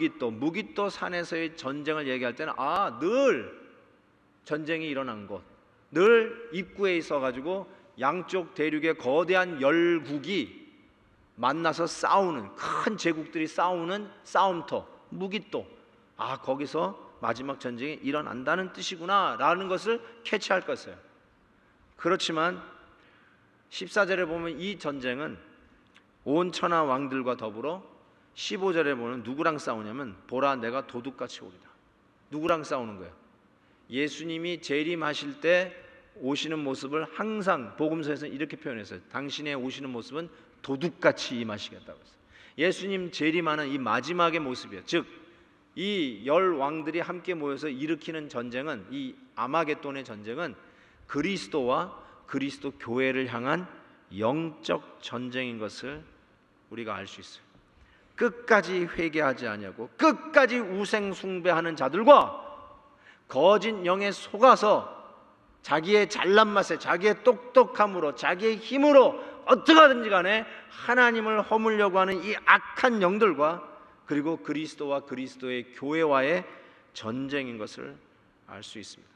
무깃도 산에서의 전쟁을 얘기할 때는 늘 전쟁이 일어난 곳, 늘 입구에 있어가지고 양쪽 대륙의 거대한 열국이 만나서 싸우는, 큰 제국들이 싸우는 싸움터 무깃도, 거기서 마지막 전쟁이 일어난다는 뜻이구나 라는 것을 캐치할 것이에요. 그렇지만 14절에 보면 이 전쟁은 온 천하 왕들과 더불어 15절에 보면 누구랑 싸우냐면 보라 내가 도둑같이 오리라. 누구랑 싸우는 거예요? 예수님이 재림하실 때 오시는 모습을 항상 복음서에서는 이렇게 표현했어요. 당신의 오시는 모습은 도둑같이 임하시겠다고 했어요. 예수님 재림하는 이 마지막의 모습이에요. 즉 이 열 왕들이 함께 모여서 일으키는 전쟁은, 이 아마겟돈의 전쟁은 그리스도와 그리스도 교회를 향한 영적 전쟁인 것을 우리가 알 수 있어요. 끝까지 회개하지 아니하고 끝까지 우생 숭배하는 자들과 거짓 영에 속아서 자기의 잘난 맛에, 자기의 똑똑함으로, 자기의 힘으로 어떻게 하든지 간에 하나님을 허물려고 하는 이 악한 영들과, 그리고 그리스도와 그리스도의 교회와의 전쟁인 것을 알 수 있습니다.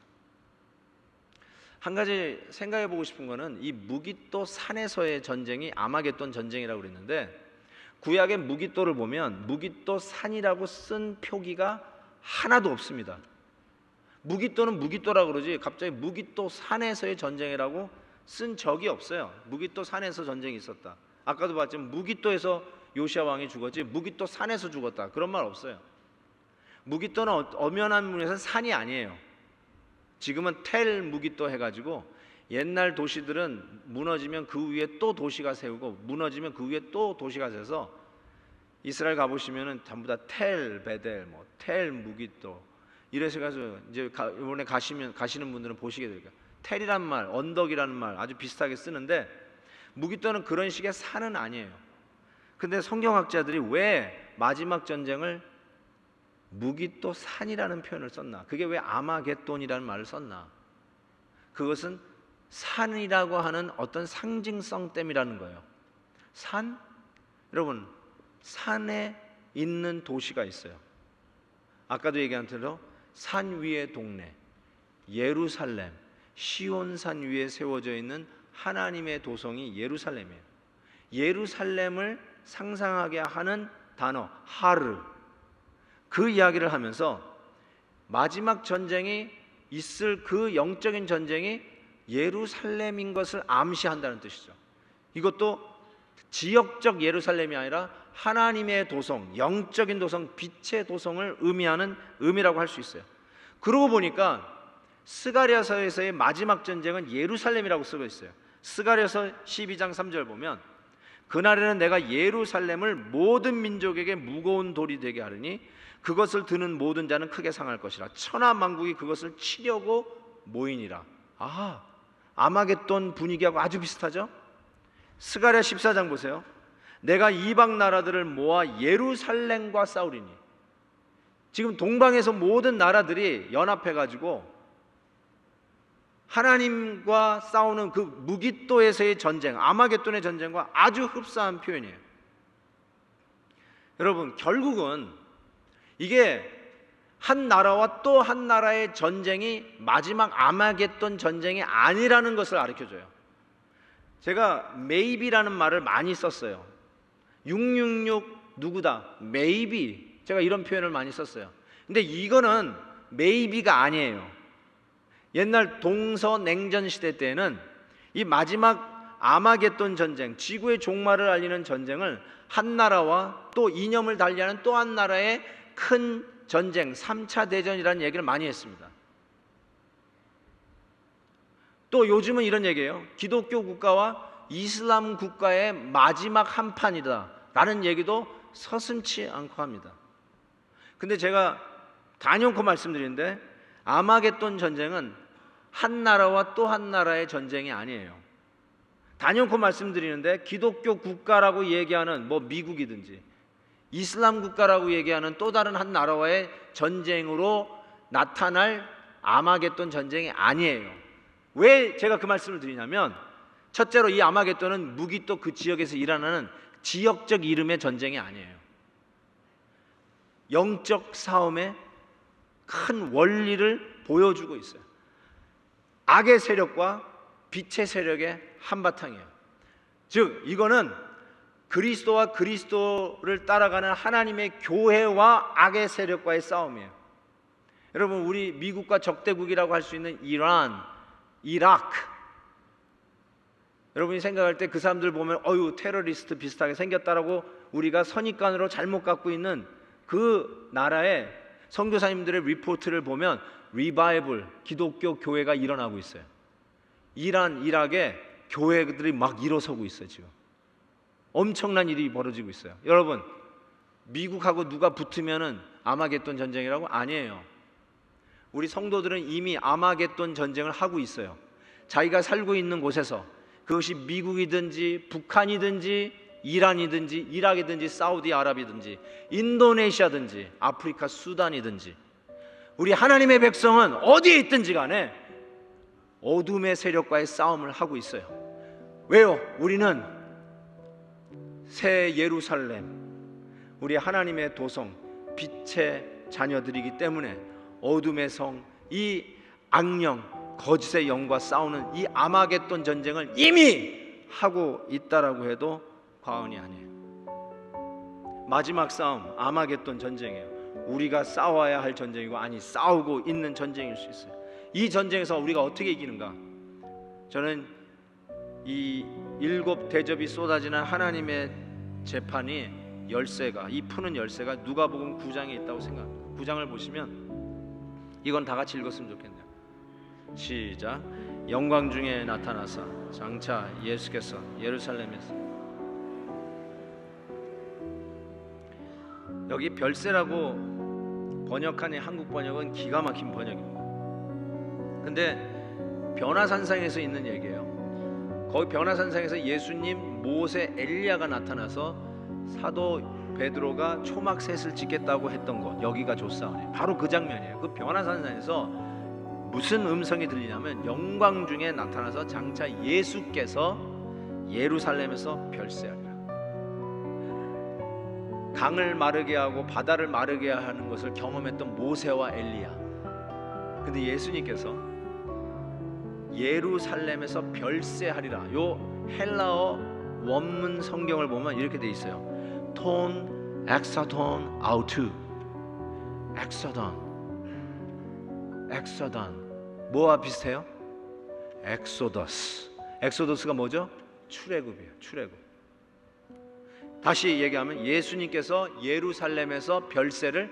한 가지 생각해 보고 싶은 것은 이 무깃도 산에서의 전쟁이 아마겟돈 전쟁이라고 그랬는데, 구약의 무깃도를 보면 무깃도 산이라고 쓴 표기가 하나도 없습니다. 무깃도는 무깃도라고 그러지 갑자기 무깃도 산에서의 전쟁이라고 쓴 적이 없어요. 무깃도 산에서 전쟁이 있었다. 아까도 봤지만 무깃도에서 요시아 왕이 죽었지 무깃도 산에서 죽었다 그런 말 없어요. 무깃도는 엄연한 문에서는 산이 아니에요. 지금은 텔 무깃도 해가지고 옛날 도시들은 무너지면 그 위에 또 도시가 세우고 무너지면 그 위에 또 도시가 세서, 이스라엘 가보시면은 전부 다 텔 베델, 텔 무깃도 이래서 가서 이제 이번에 가시는 분들은 보시게 될 거예요. 텔이란 말, 언덕이라는 말 아주 비슷하게 쓰는데 무깃도는 그런 식의 산은 아니에요. 근데 성경학자들이 왜 마지막 전쟁을 무깃도 산이라는 표현을 썼나? 그게 왜 아마겟돈이라는 말을 썼나? 그것은 산이라고 하는 어떤 상징성 때문이라는 거예요. 산? 여러분, 산에 있는 도시가 있어요. 아까도 얘기한 대로 산 위의 동네, 예루살렘, 시온산 위에 세워져 있는 하나님의 도성이 예루살렘이에요. 예루살렘을 상상하게 하는 단어 하르, 그 이야기를 하면서 마지막 전쟁이 있을 그 영적인 전쟁이 예루살렘인 것을 암시한다는 뜻이죠. 이것도 지역적 예루살렘이 아니라 하나님의 도성, 영적인 도성, 빛의 도성을 의미하는 의미라고 할 수 있어요. 그러고 보니까 스가랴서에서의 마지막 전쟁은 예루살렘이라고 쓰고 있어요. 스가랴서 12장 3절 보면 그날에는 내가 예루살렘을 모든 민족에게 무거운 돌이 되게 하리니 그것을 드는 모든 자는 크게 상할 것이라. 천하 만국이 그것을 치려고 모이니라. 아마겟돈 분위기하고 아주 비슷하죠? 스가랴 14장 보세요. 내가 이방 나라들을 모아 예루살렘과 싸우리니. 지금 동방에서 모든 나라들이 연합해가지고 하나님과 싸우는 그 무깃도에서의 전쟁, 아마겟돈의 전쟁과 아주 흡사한 표현이에요. 여러분, 결국은 이게 한 나라와 또 한 나라의 전쟁이 마지막 아마겟돈 전쟁이 아니라는 것을 가르쳐줘요. 제가 maybe라는 말을 많이 썼어요. 666 누구다, maybe, 제가 이런 표현을 많이 썼어요. 근데 이거는 maybe가 아니에요. 옛날 동서냉전 시대 때는 이 마지막 아마겟돈 전쟁, 지구의 종말을 알리는 전쟁을 한 나라와 또 이념을 달리하는 또 한 나라의 큰 전쟁, 3차 대전이라는 얘기를 많이 했습니다. 또 요즘은 이런 얘기예요. 기독교 국가와 이슬람 국가의 마지막 한판이다 라는 얘기도 서슴지 않고 합니다. 근데 제가 단연코 말씀드리는데 아마겟돈 전쟁은 한 나라와 또 한 나라의 전쟁이 아니에요. 단연코 말씀드리는데 기독교 국가라고 얘기하는 미국이든지 이슬람 국가라고 얘기하는 또 다른 한 나라와의 전쟁으로 나타날 아마겟돈 전쟁이 아니에요. 왜 제가 그 말씀을 드리냐면, 첫째로 이 아마겟돈은 무깃도 그 지역에서 일어나는 지역적 이름의 전쟁이 아니에요. 영적 싸움의 큰 원리를 보여주고 있어요. 악의 세력과 빛의 세력의 한바탕이에요. 즉 이거는 그리스도와 그리스도를 따라가는 하나님의 교회와 악의 세력과의 싸움이에요. 여러분, 우리 미국과 적대국이라고 할 수 있는 이란, 이라크, 여러분이 생각할 때 그 사람들 보면 어유 테러리스트 비슷하게 생겼다라고 우리가 선입관으로 잘못 갖고 있는 그 나라의 선교사님들의 리포트를 보면 리바이벌, 기독교 교회가 일어나고 있어요. 이란, 이락에 교회들이 막 일어서고 있어요. 지금 엄청난 일이 벌어지고 있어요. 여러분, 미국하고 누가 붙으면은 아마겟돈 전쟁이라고? 아니에요. 우리 성도들은 이미 아마겟돈 전쟁을 하고 있어요. 자기가 살고 있는 곳에서, 그것이 미국이든지 북한이든지 이란이든지 이락이든지 사우디아라비아든지 인도네시아든지 아프리카 수단이든지, 우리 하나님의 백성은 어디에 있든지 간에 어둠의 세력과의 싸움을 하고 있어요. 왜요? 우리는 새 예루살렘, 우리 하나님의 도성, 빛의 자녀들이기 때문에 어둠의 성, 이 악령, 거짓의 영과 싸우는 이 아마겟돈 전쟁을 이미 하고 있다라고 해도 과언이 아니에요. 마지막 싸움, 아마겟돈 전쟁이에요. 우리가 싸워야 할 전쟁이고, 아니 싸우고 있는 전쟁일 수 있어요. 이 전쟁에서 우리가 어떻게 이기는가? 저는 이 7 대접이 쏟아지는 하나님의 재판이 열쇠가, 이 푸는 열쇠가 누가복음 9장에 있다고 생각합니다. 9장을 보시면 이건 다 같이 읽었으면 좋겠네요. 시작. 영광 중에 나타나사 장차 예수께서 예루살렘에서, 여기 별세라고 번역한 이 한국 번역은 기가 막힌 번역입니다. 근데 변화산상에서 있는 얘기예요. 거기 변화산상에서 예수님, 모세, 엘리야가 나타나서 사도 베드로가 초막셋을 짓겠다고 했던 것, 여기가 조사원이에요. 바로 그 장면이에요. 그 변화산상에서 무슨 음성이 들리냐면 영광 중에 나타나서 장차 예수께서 예루살렘에서 별세하리라. 강을 마르게 하고 바다를 마르게 하는 것을 경험했던 모세와 엘리야, 근데 예수님께서 예루살렘에서 별세하리라. 요 헬라어 원문 성경을 보면 이렇게 돼 있어요. 톤 엑사돈 아우트, 엑서던 뭐와 비슷해요? 엑소더스. 엑소더스가 뭐죠? 출애굽이에요. 출애굽. 다시 얘기하면 예수님께서 예루살렘에서 별세를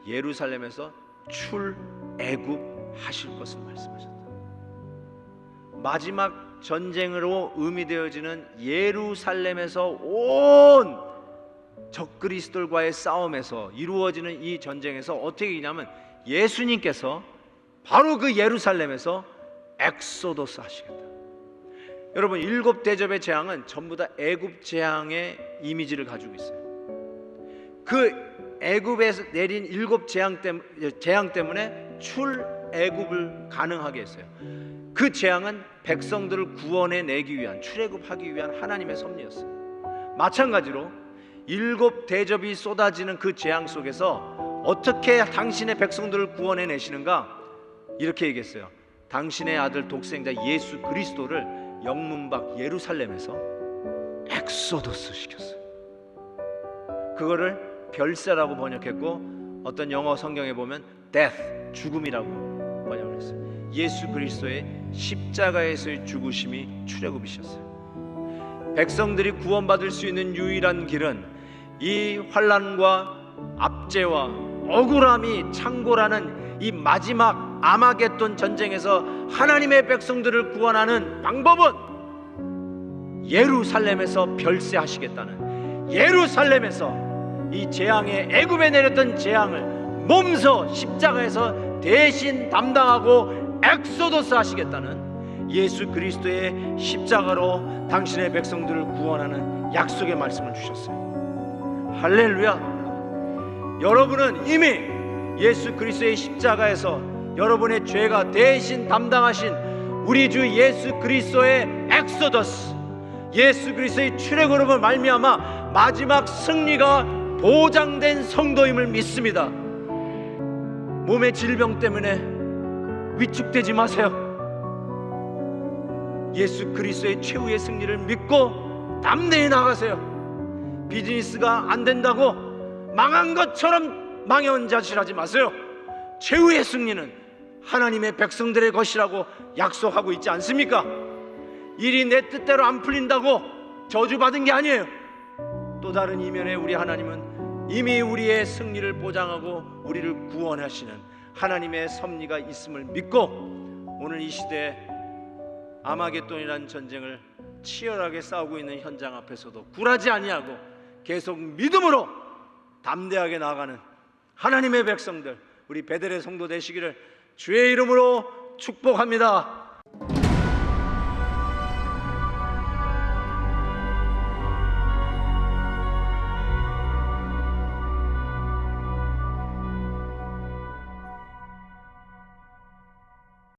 예루살렘에서 출애굽하실 것을 말씀하셨다. 마지막 전쟁으로 의미되어지는 예루살렘에서 온 적그리스도들과의 싸움에서 이루어지는 이 전쟁에서 어떻게 이기냐면 예수님께서 바로 그 예루살렘에서 엑소더스 하시겠다. 여러분, 7 대접의 재앙은 전부 다 애굽 재앙의 이미지를 가지고 있어요. 그 애굽에서 내린 7 재앙 때문에 출애굽을 가능하게 했어요. 그 재앙은 백성들을 구원해 내기 위한, 출애굽하기 위한 하나님의 섭리였어요. 마찬가지로 7 대접이 쏟아지는 그 재앙 속에서 어떻게 당신의 백성들을 구원해 내시는가? 이렇게 얘기했어요. 당신의 아들 독생자 예수 그리스도를 영문 밖 예루살렘에서 엑소더스 시켰어요. 그거를 별세라고 번역했고, 어떤 영어 성경에 보면 death, 죽음이라고 번역을 했어요. 예수 그리스도의 십자가에서의 죽으심이 출애굽이셨어요. 백성들이 구원받을 수 있는 유일한 길은 이 환난과 압제와 억울함이 창궐하는 이 마지막 아마겟돈 전쟁에서 하나님의 백성들을 구원하는 방법은 예루살렘에서 별세하시겠다는, 예루살렘에서 이 재앙의 애굽에 내렸던 재앙을 몸소 십자가에서 대신 담당하고 엑소더스 하시겠다는 예수 그리스도의 십자가로 당신의 백성들을 구원하는 약속의 말씀을 주셨어요. 할렐루야. 여러분은 이미 예수 그리스도의 십자가에서 여러분의 죄가 대신 담당하신 우리 주 예수 그리스도의 엑소더스, 예수 그리스도의 출애굽으로 말미암아 마지막 승리가 보장된 성도임을 믿습니다. 몸의 질병 때문에 위축되지 마세요. 예수 그리스도의 최후의 승리를 믿고 담대히 나가세요. 비즈니스가 안 된다고 망한 것처럼 망연자실하지 마세요. 최후의 승리는 하나님의 백성들의 것이라고 약속하고 있지 않습니까? 일이 내 뜻대로 안 풀린다고 저주받은 게 아니에요. 또 다른 이면에 우리 하나님은 이미 우리의 승리를 보장하고 우리를 구원하시는 하나님의 섭리가 있음을 믿고 오늘 이 시대에 아마겟돈이라는 전쟁을 치열하게 싸우고 있는 현장 앞에서도 굴하지 아니하고 계속 믿음으로 담대하게 나아가는 하나님의 백성들, 우리 베델의 성도 되시기를 주의 이름으로 축복합니다.